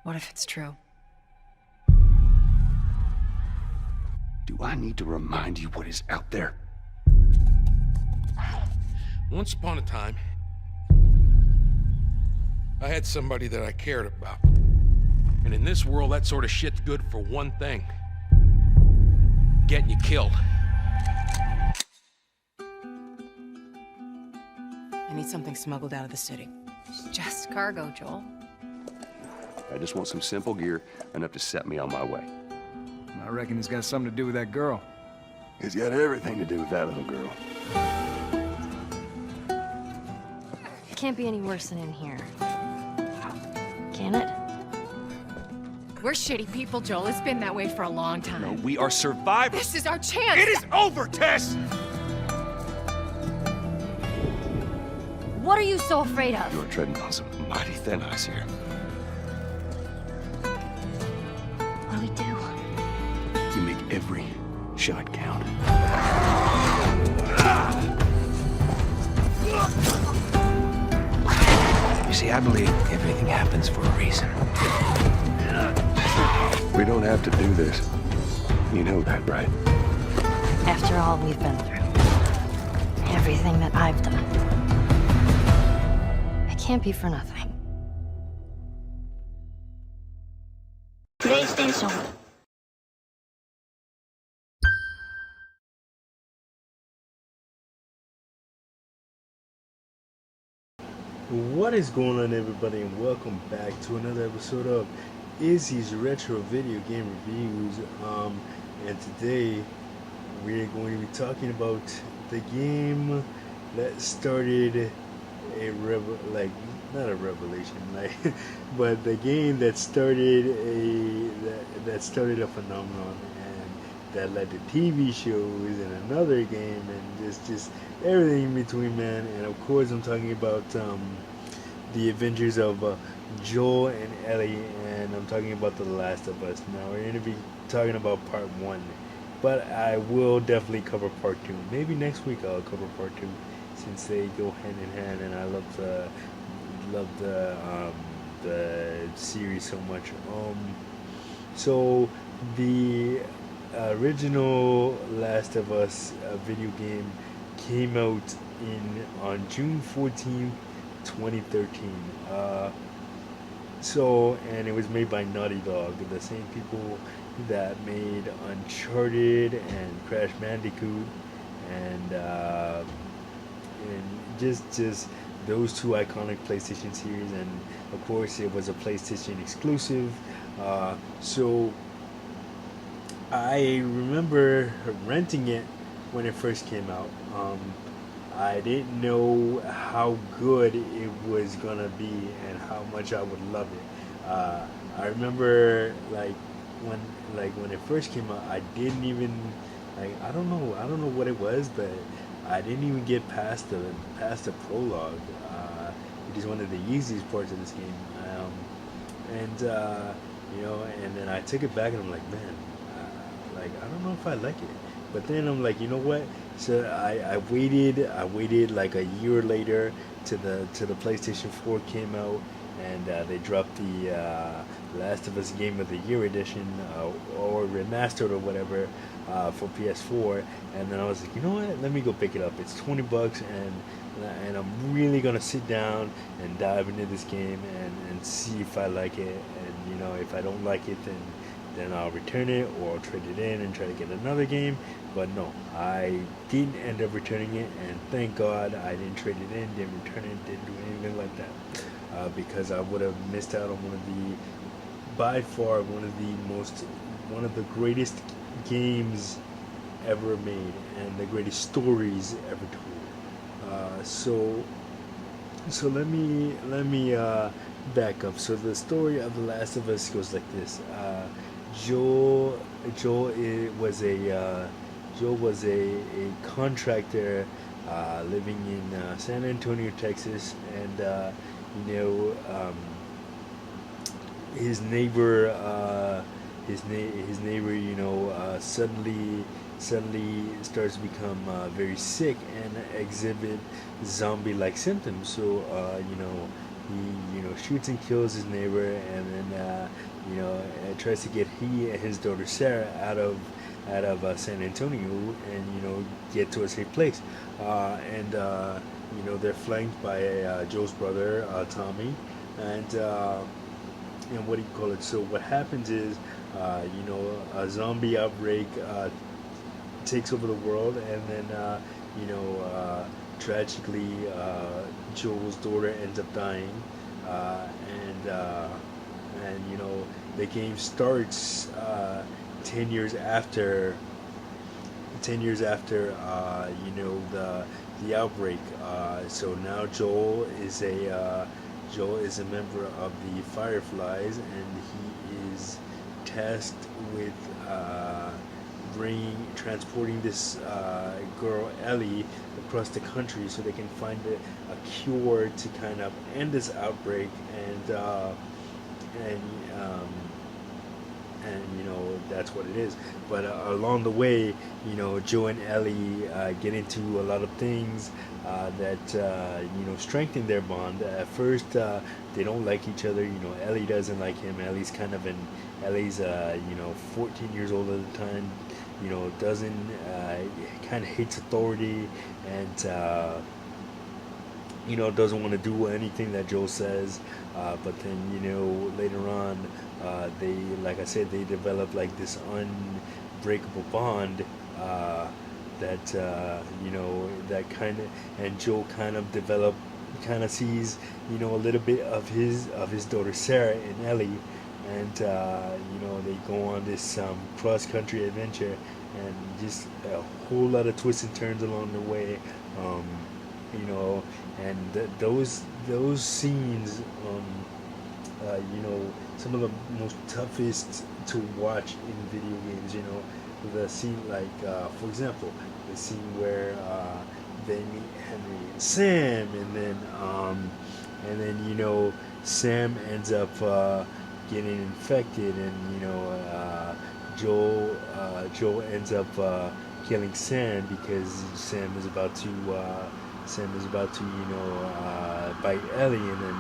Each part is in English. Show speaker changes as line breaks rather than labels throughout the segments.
What if it's true?
Do I need to remind you what is out there?
Once upon a time, I had somebody that I cared about. And in this world, that sort of shit's good for one thing. Getting you killed.
I need something smuggled out of the city. It's just cargo, Joel.
I just want some simple gear, enough to set me on my way.
I reckon it's got something to do with that girl.
It's got everything to do with that little girl.
It can't be any worse than in here. Can it?
We're shitty people, Joel. It's been that way for a long time.
No, we are survivors.
This is our chance!
It is over, Tess!
What are you so afraid of?
You're treading on some mighty thin ice here.
What do we do?
You make every shot count.
You see, I believe everything happens for a reason.
We don't have to do this. You know that, right?
After all we've been through. Everything that I've done. It can't be for nothing. PlayStation.
What is going on, everybody, and welcome back to another episode of Izzy's Retro Video Game Reviews. And today we're going to be talking about the game that started a not a revelation, but the game that started that started a phenomenon, and that led to TV shows and another game, and just everything in between, man. And of course, I'm talking about the adventures of Joel and Ellie, and I'm talking about The Last of Us. Now we're going to be talking about part 1, but I will definitely cover part 2. Maybe next week I'll cover part 2, since they go hand in hand, and I love the series so much. So the original Last of Us video game came out on June 14th, 2013. And it was made by Naughty Dog, the same people that made Uncharted and Crash Bandicoot, and just those two iconic PlayStation series. And of course, it was a PlayStation exclusive. So I remember renting it when it first came out. I didn't know how good it was gonna be and how much I would love it. I remember when it first came out, I didn't even I don't know what it was, but I didn't even get past the prologue. It is one of the easiest parts of this game, and then I took it back and I'm like, man, I don't know if I like it. But then I'm like, you know what? So I waited like a year later to the PlayStation 4 came out, and they dropped the Last of Us Game of the Year edition, or remastered or whatever, for PS4. And then I was like, you know what? Let me go pick it up. It's $20, and I'm really gonna sit down and dive into this game and see if I like it. And if I don't like it, then I'll return it, or I'll trade it in and try to get another game. But no, I didn't end up returning it, and thank God I didn't trade it in, didn't return it, didn't do anything like that, because I would have missed out on by far one of the greatest games ever made, and the greatest stories ever told. So let me back up. So the story of The Last of Us goes like this. Joel was a contractor living in San Antonio, Texas, and his neighbor suddenly suddenly starts to become very sick and exhibit zombie-like symptoms. So he shoots and kills his neighbor, and then tries to get he and his daughter Sarah out of San Antonio, and get to a safe place. And they're flanked by Joe's brother Tommy, and what do you call it? So what happens is, a zombie outbreak takes over the world, and then tragically Joel's daughter ends up dying, and the game starts 10 years after 10 years after the outbreak. So now Joel is a member of the Fireflies, and he is tasked with transporting this girl Ellie across the country so they can find a cure to kind of end this outbreak, and that's what it is. But along the way, Joe and Ellie get into a lot of things that strengthen their bond. At first, they don't like each other. Ellie doesn't like him. Ellie's 14 years old at the time. Doesn't kind of hates authority, and doesn't want to do anything that Joe says. But then later on, they, like I said, they develop like this unbreakable bond that that kind of, and Joe kind of sees a little bit of his daughter Sarah and Ellie, and they go on this cross country adventure, and just a whole lot of twists and turns along the way. And those scenes, some of the most toughest to watch in video games. The scene, like for example, the scene where they meet Henry and Sam, and then Sam ends up getting infected, and Joel ends up killing Sam because Sam is about to bite Ellie, and then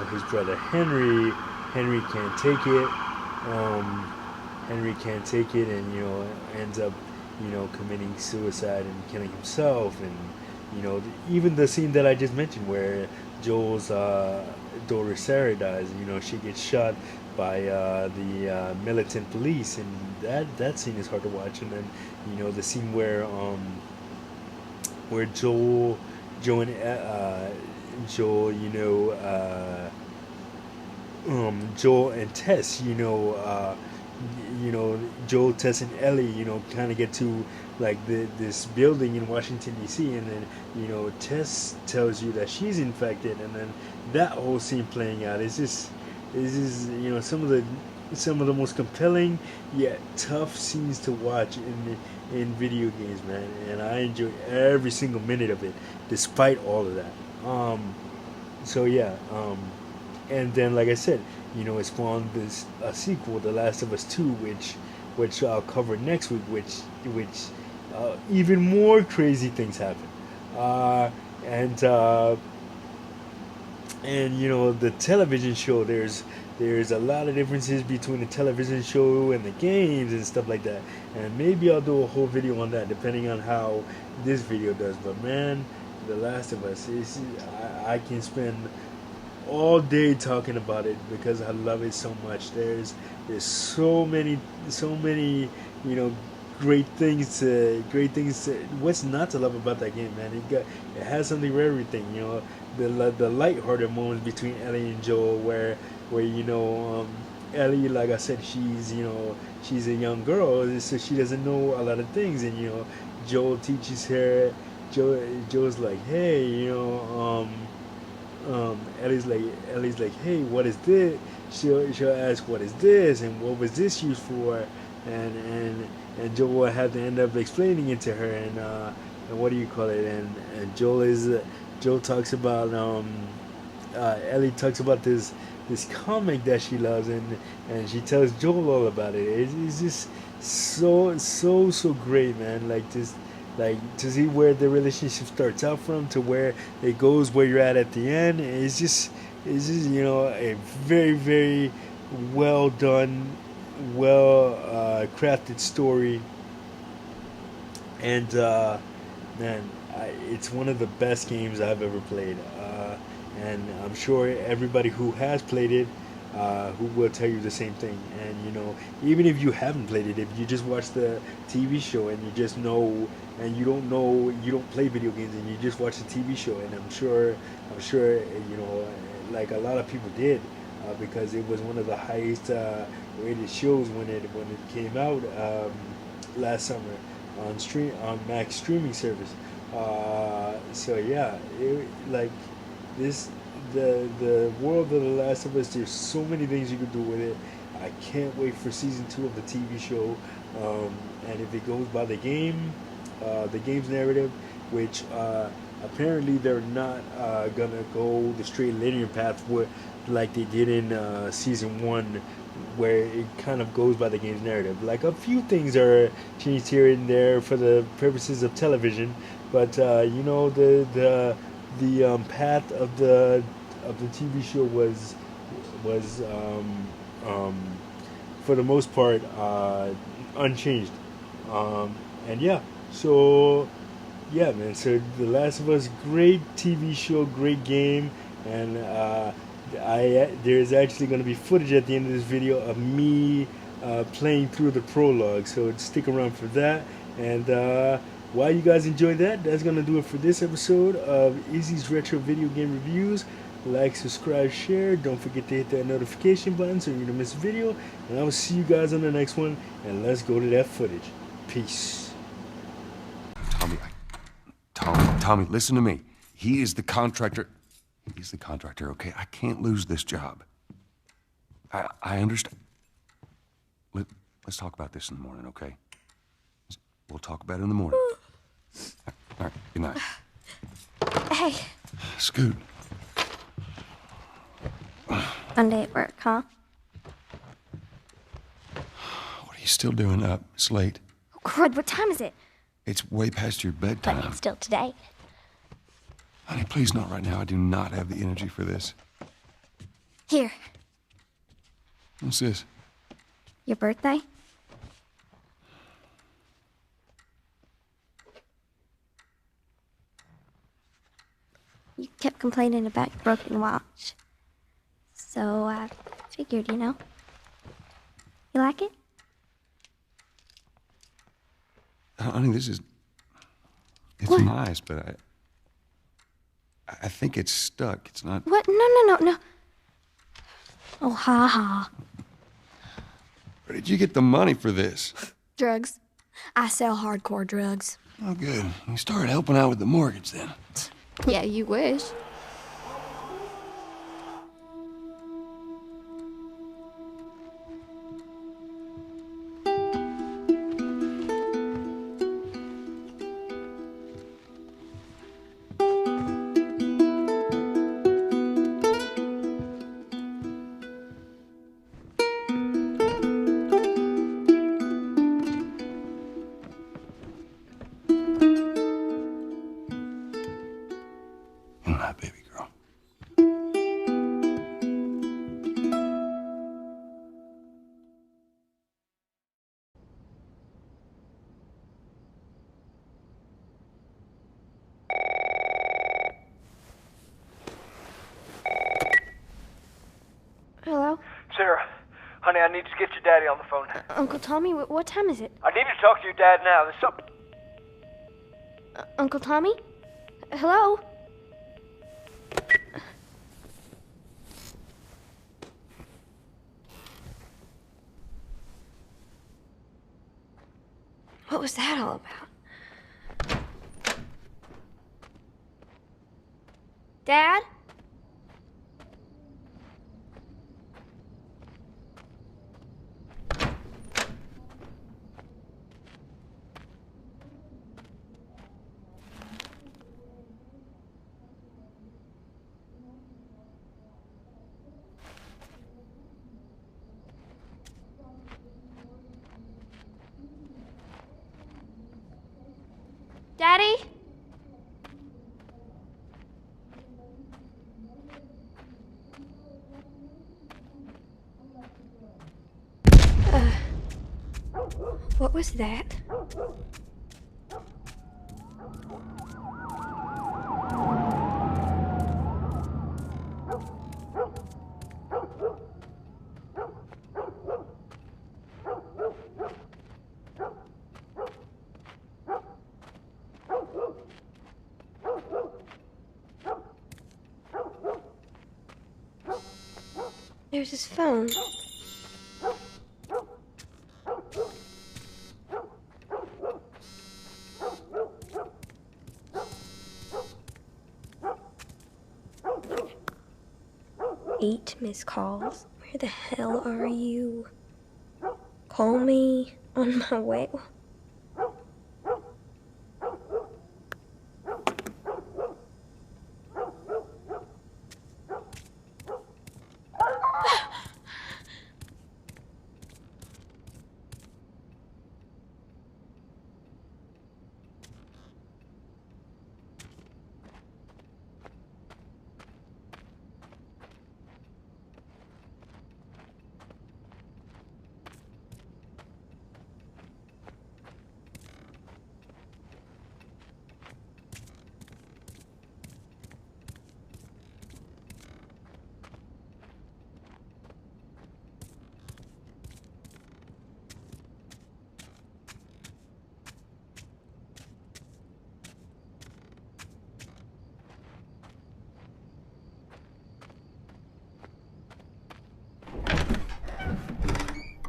his brother Henry can't take it. Henry can't take it, and ends up committing suicide and killing himself. And even the scene that I just mentioned where Joel's daughter Sarah dies, she gets shot by the militant police, and that scene is hard to watch. And then the scene where Joel and Tess, Joel, Tess, and Ellie, kind of get to like this building in Washington D.C., and then Tess tells you that she's infected, and then that whole scene playing out is just some of the most compelling yet tough scenes to watch in video games, man. And I enjoy every single minute of it, despite all of that. And then, like I said, it spawned a sequel, The Last of Us 2, which I'll cover next week, which even more crazy things happen. And the television show, there's a lot of differences between the television show and the games and stuff like that. And maybe I'll do a whole video on that, depending on how this video does. But man, The Last of Us, I can spend all day talking about it because I love it so much. There's so many great things to what's not to love about that game, man. It has something for everything. The lighthearted moments between Ellie and Joel, where Ellie, like I said, she's a young girl, so she doesn't know a lot of things, and Joel teaches her. Joel's like, hey, Ellie's like, hey, what is this? She'll ask, what is this, and what was this used for, and Joel will have to end up explaining it to her, and what do you call it? And Joel talks about Ellie talks about this this comic that she loves, and she tells Joel all about it. It's just so great, man. Like just like to see where the relationship starts out from to where it goes, where you're at the end. It's just a very well done, well crafted story, and man, it's one of the best games I've ever played. And I'm sure everybody who has played it, who will tell you the same thing. And even if you haven't played it, if you just watch the TV show and you just know, and you don't know, you don't play video games, and you just watch the TV show, and I'm sure, like a lot of people did, because it was one of the highest rated shows when it came out last summer on Max streaming service. So yeah, like this, the world of The Last of Us. There's so many things you could do with it. I can't wait for season 2 of the TV show. And if it goes by the game's narrative, which apparently they're not gonna go the straight linear path like they did in season 1, where it kind of goes by the game's narrative. Like a few things are changed here and there for the purposes of television, but the path of the TV show was for the most part unchanged. And yeah, so yeah, man. So The Last of Us, great TV show, great game, and there's actually going to be footage at the end of this video of me playing through the prologue. So stick around for that. And while you guys enjoy that, that's going to do it for this episode of Izzy's Retro Video Game Reviews. Like, subscribe, share. Don't forget to hit that notification button so you don't miss a video. And I will see you guys on the next one. And let's go to that footage. Peace.
Tommy, listen to me. He is the contractor. He's the contractor, okay? I can't lose this job. I understand. Let's talk about this in the morning, okay? We'll talk about it in the morning. All right, good night.
Hey.
Scoot.
Monday at work, huh?
What are you still doing up? It's late.
Oh, crud, what time is it?
It's way past your bedtime.
But it's still today.
Honey, please not right now. I do not have the energy for this.
Here,
What's this?
your birthday? You kept complaining about your broken watch. So I figured, You like it?
Honey, it's
What?
nice, but I think it's stuck. It's not.
What? No. Oh, ha ha.
Where did you get the money for this?
Drugs. I sell hardcore drugs.
Oh, good. You started helping out with the mortgage then.
Yeah, you wish.
Good night, baby girl.
Hello?
Sarah, honey, I need to get your daddy on the phone.
Uncle Tommy, what time is it?
I need to talk to your dad now. There's something.
Uncle Tommy? Hello? What was that all about? Dad? Daddy? What was that? There's his phone. Eight missed calls. Where the hell are you? Call me on my way.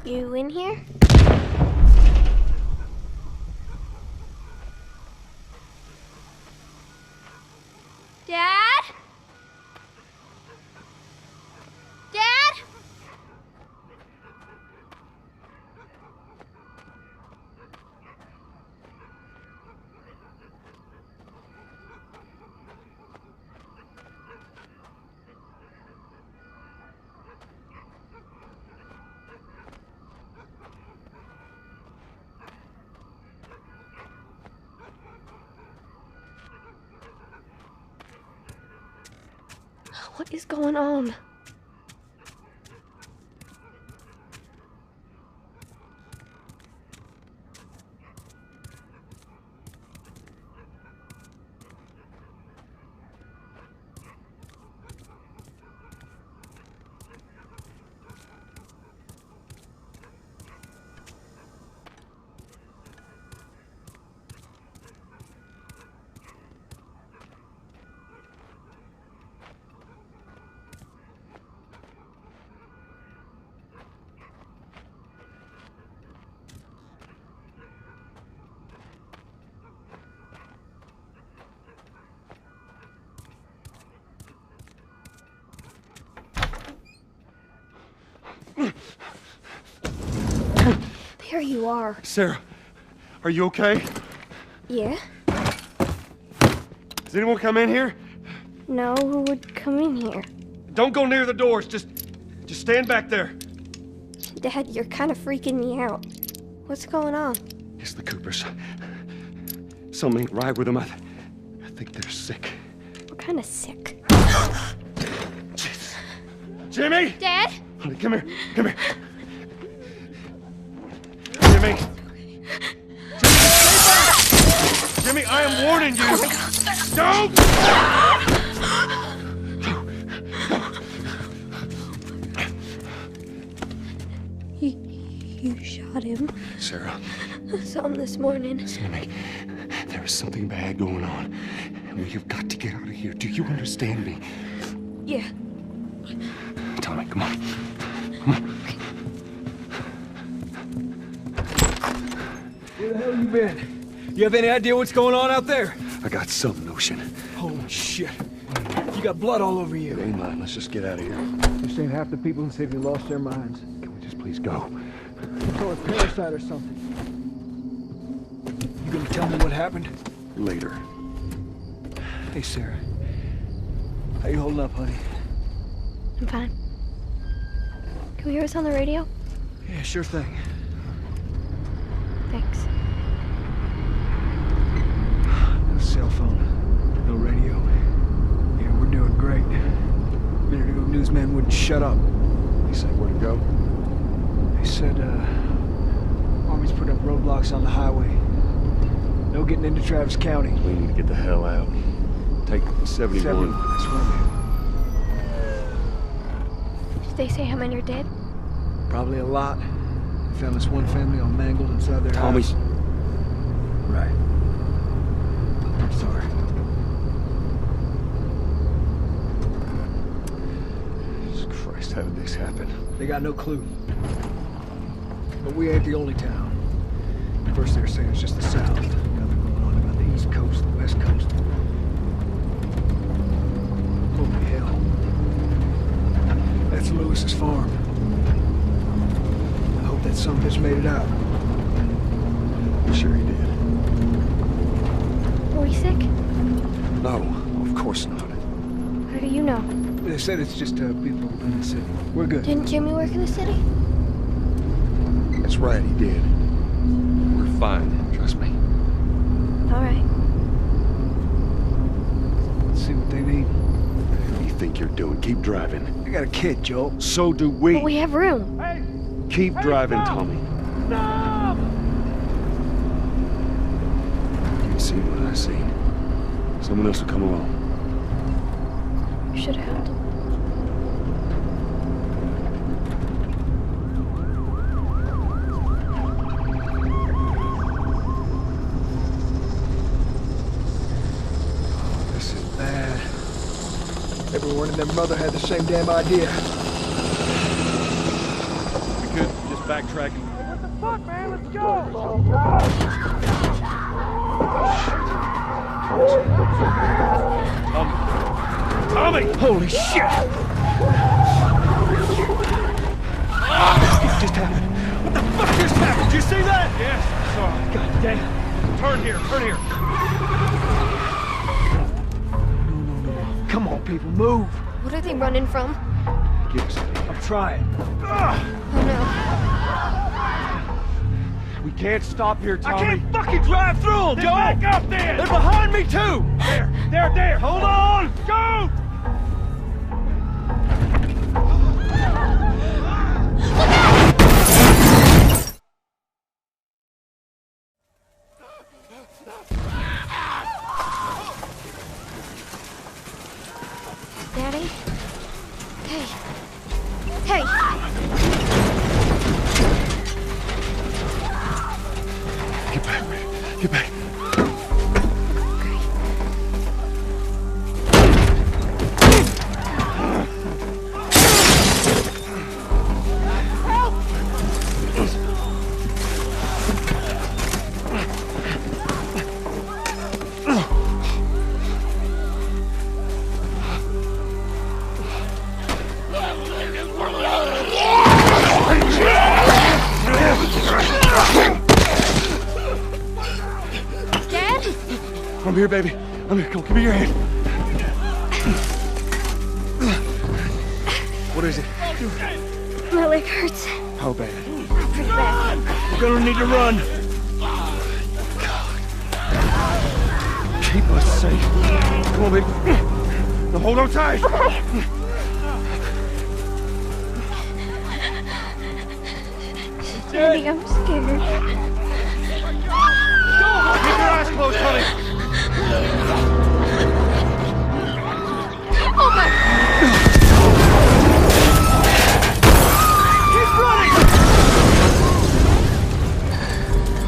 You in here? Dad? Dad? What is going on? There you are.
Sarah, are you okay?
Yeah?
Does anyone come in here?
No, who would come in here?
Don't go near the doors. Just stand back there.
Dad, you're kind of freaking me out. What's going on?
It's the Coopers. Something ain't right with them. I think they're sick.
What kind of sick?
Jimmy!
Dad?
Honey, come here. Come here. Jimmy! Jimmy, I am warning you! Don't!
You shot him.
Sarah.
I saw him this morning.
Listen to me. There is something bad going on. And we have got to get out of here. Do you understand me?
Yeah.
Tommy, come on. Come on.
Where the hell you been? You have any idea what's going on out there?
I got some notion.
Holy shit. You got blood all over you.
Ain't mine. Let's just get out of here.
This ain't half the people in City lost their minds.
Can we just please go?
Or a parasite or something. You gonna tell me what happened?
Later.
Hey, Sarah. How you holding up, honey?
I'm fine. Can we hear us on the radio?
Yeah, sure thing.
Thanks.
his men wouldn't shut up.
He say where to go?
They said, Army's put up roadblocks on the highway. No getting into Travis County.
We need to get the hell out. Take 71.
That's where
Did they say how many are dead?
probably a lot. They found this one family all mangled inside their
Tommy's.
house. Right. I'm sorry.
Jesus Christ, how did this happen?
They got no clue. But we ain't the only town. First they were saying it's just the South. Now they're going on about the East Coast, the West Coast. Holy hell. That's Lewis's farm. I hope that son bitch made it out.
I'm sure he did.
Were we sick?
No, of course not.
How do you know?
They said it's just people in the city. We're good.
Didn't Jimmy work in the city?
That's right, he did. We're fine, trust me.
All right.
Let's see what they need.
What do you think you're doing? Keep driving.
I got a kid, Joel.
So do we.
But we have room.
Keep driving, Tommy. You see what I see. Someone else will come along.
You should have helped him.
This is bad. Everyone and their mother had the same damn idea.
We could just backtrack and... Tommy!
Holy shit! It just happened. What the fuck just happened? Did you see that?
Yes, sorry.
God damn.
Turn here, turn here.
No. Come on, people, move.
What are they running from?
Give us a...
I'm trying.
Oh no.
We can't stop here, Tommy.
I can't fucking drive through them, Joe!
Back up there!
They're behind me, too!
There! Hold on! Go!
Daddy? Hey. Hey!
Get back, man. Get back.
Dad?
I'm here, baby. I'm here. Come on, give me your hand. What is it?
My leg hurts.
How bad?
Pretty bad.
We're gonna need to run.
Keep us safe. Come on, baby. Now hold on tight.
Daddy, I'm scared.
Keep your eyes closed, honey.
Oh my! Keep running!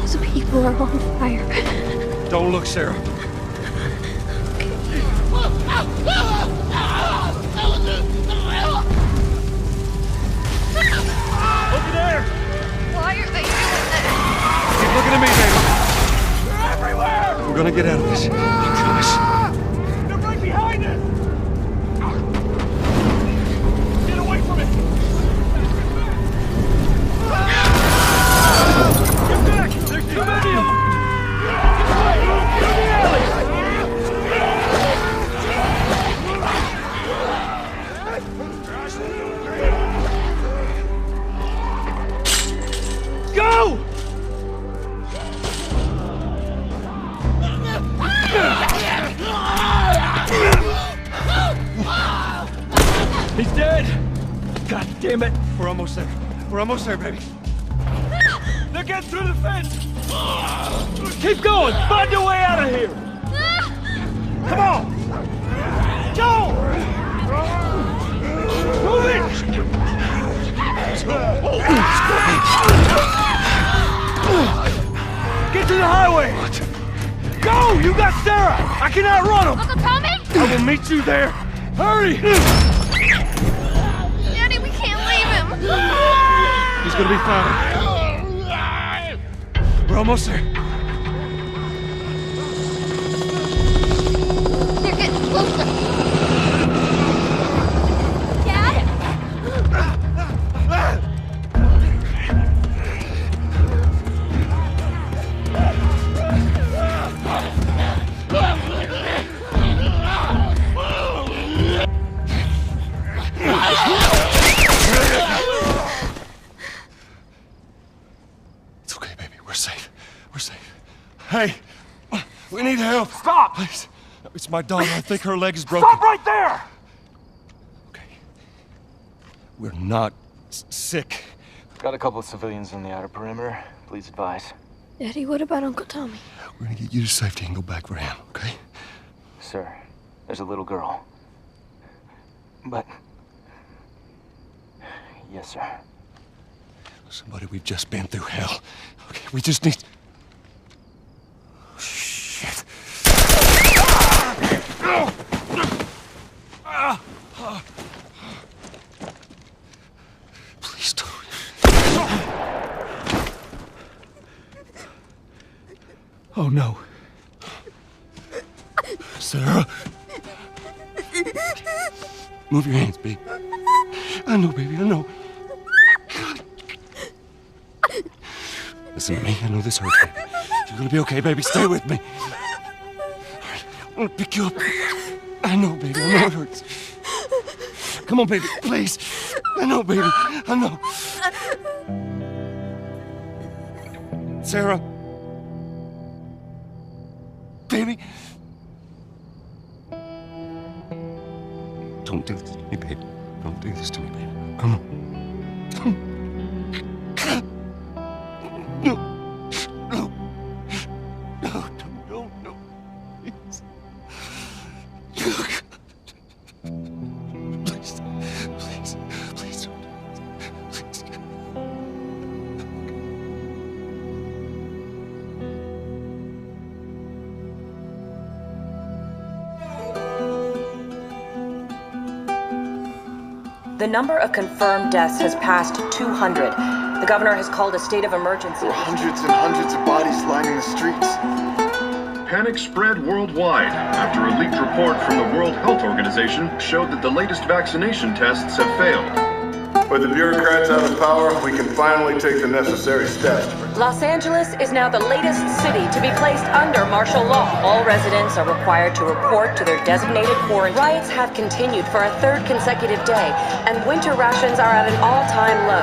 Those people are on fire.
Don't look, Sarah.
Over there!
Why are they doing that?
Keep looking at me, baby. They're everywhere. We're gonna get out of this. I promise.
They're right behind us! Get away from it! Get back! There's too many of them! Get away! Through the alley! Go!
He's dead! God damn it! We're almost there. We're almost there, baby. They're getting through the fence! Keep going! Find your way out of here! Come on! Go! Move it! Get to the highway! Go! You got Sarah! I can outrun him!
Uncle Tommy?
I will meet you there! Hurry!
Daddy, we can't leave him.
He's gonna be fine. We're almost there.
They're getting closer. Dad?
It's okay, baby. We're safe. We're safe. Hey, we need help.
Stop!
Please. It's my daughter. I think her leg is broken.
Stop right there!
Okay. We're not sick.
Got a couple of civilians on the outer perimeter. Please advise.
Daddy, what about Uncle Tommy?
We're gonna get you to safety and go back for him, okay?
Sir, there's a little girl. But... Yes, sir.
Somebody, we've just been through hell. Okay, we just need... Shit. Please don't.
Oh no.
Sarah. Move your hands, baby. I know, baby, I know. Listen to me, I know this hurts, baby. You're gonna be okay, baby. Stay with me. All right, I'm gonna pick you up. I know, baby, I know it hurts. Come on, baby, please. I know, baby, I know. Sarah. Baby. Don't do this to me, baby. Don't do this to me, baby. Come on. No. No. No, no, no. Please. Please. Please. Please don't. Please.
The number of confirmed deaths has passed 200. The governor has called a state of emergency.
There are hundreds and hundreds of bodies lining the streets.
Panic spread worldwide after a leaked report from the World Health Organization showed that the latest vaccination tests have failed.
With the bureaucrats out of power, we can finally take the necessary steps.
Los Angeles is now the latest city to be placed under martial law. All residents are required to report to their designated quarantine. Riots have continued for a third consecutive day, and winter rations are at an all-time low.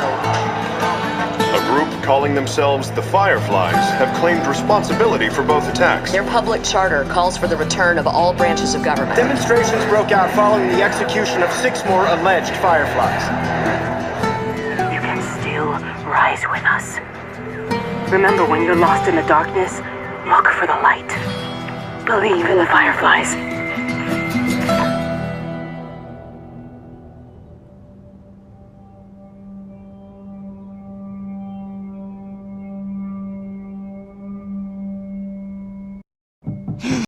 A group calling themselves the Fireflies have claimed responsibility for both attacks.
Their public charter calls for the return of all branches of government.
Demonstrations broke out following the execution of 6 more alleged Fireflies.
You can still rise with us. Remember, when you're lost in the darkness, look for the light. Believe in the Fireflies.